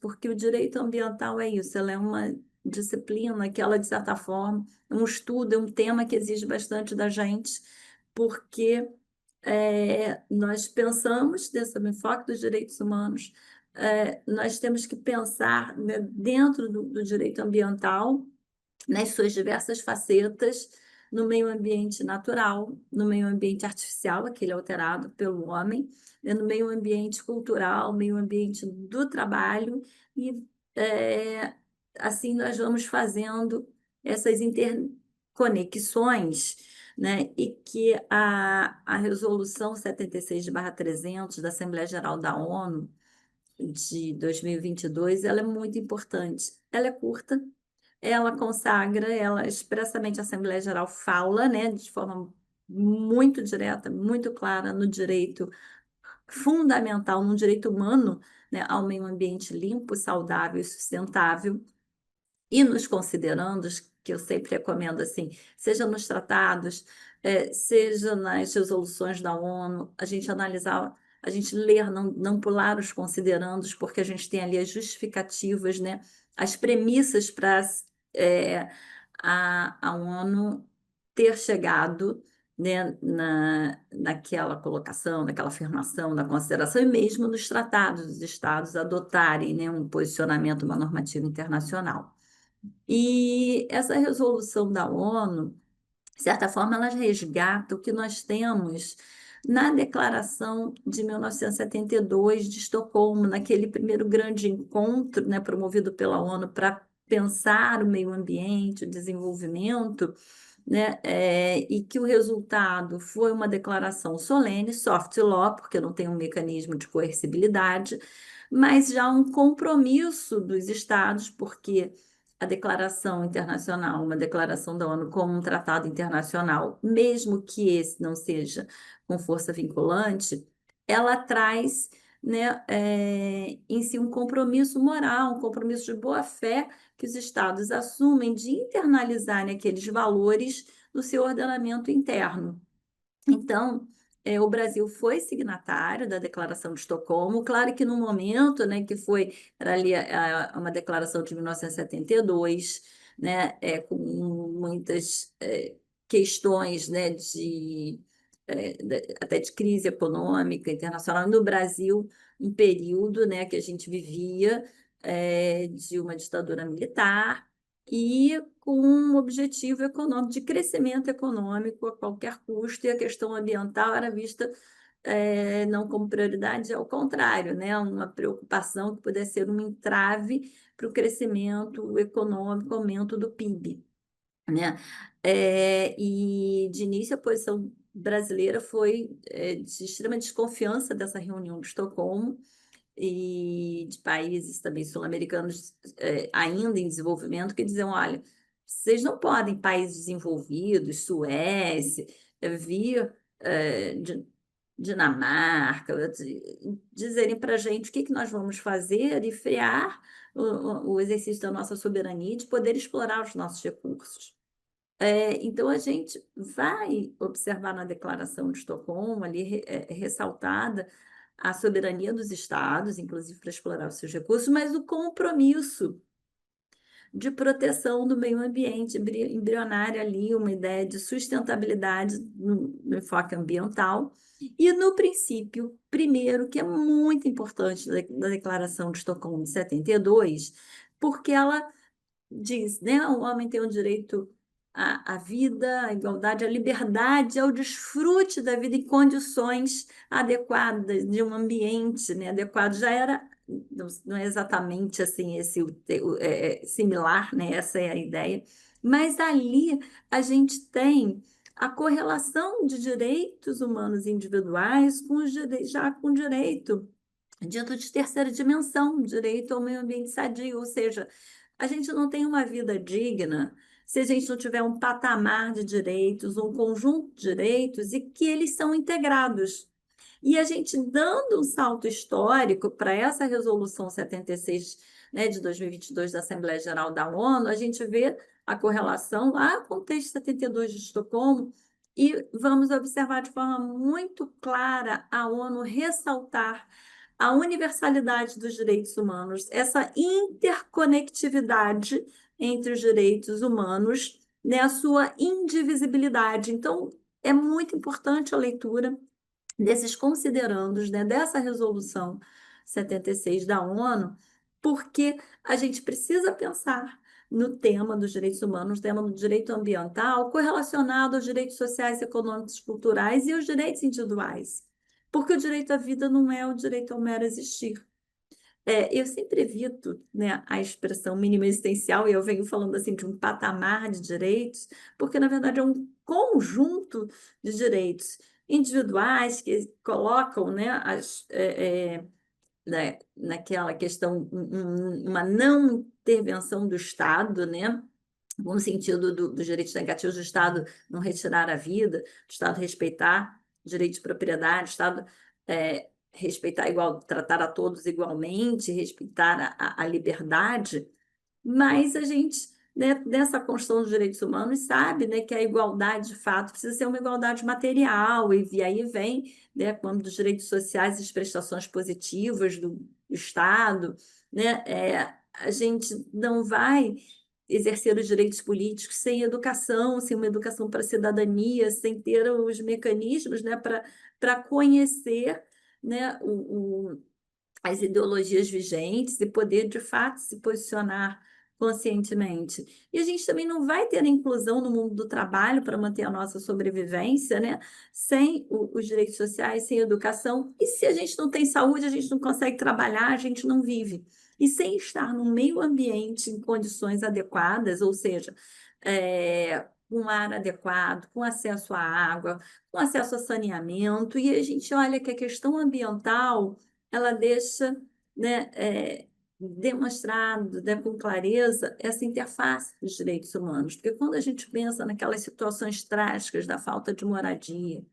porque o direito ambiental é isso, ela é uma disciplina que ela, de certa forma, é um estudo, é um tema que exige bastante da gente, porque nós pensamos desse enfoque dos direitos humanos, nós temos que pensar, né, dentro do direito ambiental, nas suas diversas facetas, no meio ambiente natural, no meio ambiente artificial, aquele alterado pelo homem, né, no meio ambiente cultural, meio ambiente do trabalho, e assim nós vamos fazendo essas interconexões, né, e que a resolução 76/300 da Assembleia Geral da ONU de 2022, ela é muito importante. Ela é curta, ela consagra, ela expressamente a Assembleia Geral fala, né, de forma muito direta, muito clara no direito fundamental, no direito humano, né, ao meio ambiente limpo, saudável e sustentável, e nos considerandos, que eu sempre recomendo assim, seja nos tratados, seja nas resoluções da ONU, a gente analisar, a gente ler, não pular os considerandos, porque a gente tem ali as justificativas, né, as premissas para a ONU ter chegado, né, naquela colocação, naquela afirmação, na consideração, e mesmo nos tratados dos Estados adotarem, né, um posicionamento, uma normativa internacional. E essa resolução da ONU, de certa forma, ela resgata o que nós temos na Declaração de 1972 de Estocolmo, naquele primeiro grande encontro, né, promovido pela ONU para pensar o meio ambiente, o desenvolvimento, né, e que o resultado foi uma declaração solene, soft law, porque não tem um mecanismo de coercibilidade, mas já um compromisso dos Estados, porque a declaração internacional, uma declaração da ONU como um tratado internacional, mesmo que esse não seja com força vinculante, ela traz, né, em si um compromisso moral, um compromisso de boa-fé que os estados assumem de internalizarem aqueles valores no seu ordenamento interno. Então, o Brasil foi signatário da Declaração de Estocolmo, claro que no momento, né, que era ali uma declaração de 1972, né, com muitas questões, né, até de crise econômica internacional. No Brasil, um período, né, que a gente vivia de uma ditadura militar, e com um objetivo econômico, de crescimento econômico a qualquer custo, e a questão ambiental era vista não como prioridade, ao contrário, né? Uma preocupação que pudesse ser um entrave para o crescimento econômico, aumento do PIB, né? E de início a posição brasileira foi de extrema desconfiança dessa reunião de Estocolmo, e de países também sul-americanos ainda em desenvolvimento, que diziam, olha, vocês não podem, países desenvolvidos, Suécia, vir Dinamarca, dizerem para a gente o que nós vamos fazer e frear o exercício da nossa soberania, de poder explorar os nossos recursos. Então, a gente vai observar na Declaração de Estocolmo, ali ressaltada a soberania dos estados, inclusive para explorar os seus recursos, mas o compromisso de proteção do meio ambiente, embrionária ali, uma ideia de sustentabilidade no enfoque ambiental. E no princípio, primeiro, que é muito importante da Declaração de Estocolmo de 72, porque ela diz, né, o homem tem o direito à vida, à igualdade, à liberdade, ao desfrute da vida em condições adequadas, de um ambiente, né, adequado. Já era, não é exatamente assim, similar, né, essa é a ideia, mas ali a gente tem a correlação de direitos humanos individuais com já com direito dito de terceira dimensão, direito ao meio ambiente sadio, ou seja, a gente não tem uma vida digna se a gente não tiver um patamar de direitos, um conjunto de direitos e que eles são integrados. E a gente dando um salto histórico para essa resolução 76, né, de 2022 da Assembleia Geral da ONU, a gente vê a correlação lá com o texto 72 de Estocolmo, e vamos observar de forma muito clara a ONU ressaltar a universalidade dos direitos humanos, essa interconectividade entre os direitos humanos, né, a sua indivisibilidade. Então, é muito importante a leitura desses considerandos, né, dessa resolução 76 da ONU, porque a gente precisa pensar no tema dos direitos humanos, no tema do direito ambiental, correlacionado aos direitos sociais, econômicos, culturais e aos direitos individuais. Porque o direito à vida não é o direito ao mero existir. Eu sempre evito, né, a expressão mínima existencial, e eu venho falando assim de um patamar de direitos, porque na verdade é um conjunto de direitos individuais que colocam, né, naquela questão uma não intervenção do Estado, né, no sentido dos direitos negativos do Estado não retirar a vida, do Estado respeitar o direito de propriedade, do Estado respeitar igual, tratar a todos igualmente, respeitar a liberdade, mas a gente, né, nessa construção dos direitos humanos, sabe, né, que a igualdade, de fato, precisa ser uma igualdade material, e aí vem, né, quando dos direitos sociais e as prestações positivas do Estado, né, a gente não vai exercer os direitos políticos sem educação, sem uma educação para a cidadania, sem ter os mecanismos, né, para conhecer, né, as ideologias vigentes e poder, de fato, se posicionar conscientemente. E a gente também não vai ter a inclusão no mundo do trabalho para manter a nossa sobrevivência, né? Sem os direitos sociais, sem educação. E se a gente não tem saúde, a gente não consegue trabalhar, a gente não vive. E sem estar no meio ambiente em condições adequadas, ou seja, com um ar adequado, com acesso à água, com acesso a saneamento, e a gente olha que a questão ambiental ela deixa, né, demonstrado, né, com clareza essa interface dos direitos humanos. Porque quando a gente pensa naquelas situações trágicas da falta de moradia,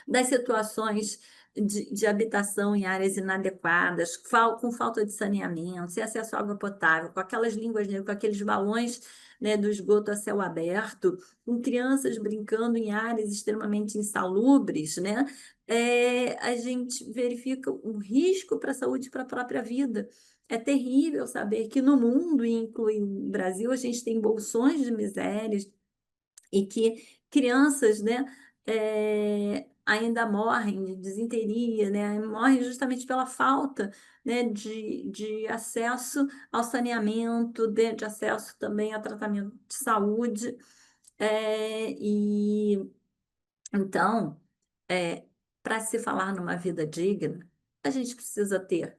das situações de habitação em áreas inadequadas, com falta de saneamento, sem acesso à água potável, com aquelas línguas negras, com aqueles balões, né, do esgoto a céu aberto, com crianças brincando em áreas extremamente insalubres, né, a gente verifica um risco para a saúde e para a própria vida. É terrível saber que no mundo, e inclui no Brasil, a gente tem bolsões de misérias e que crianças, né, ainda morrem de desinteria, né, morrem justamente pela falta, né, de acesso ao saneamento, de acesso também a tratamento de saúde. E então, para se falar numa vida digna, a gente precisa ter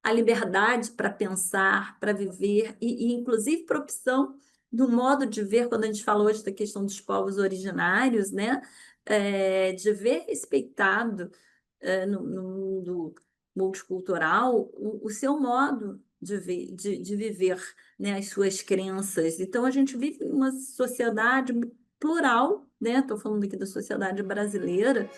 a liberdade para pensar, para viver, e inclusive para opção do modo de ver, quando a gente fala hoje da questão dos povos originários, né? De ver respeitado no mundo multicultural o seu modo de viver, né? As suas crenças. Então, a gente vive uma sociedade plural, né? Estou falando aqui da sociedade brasileira,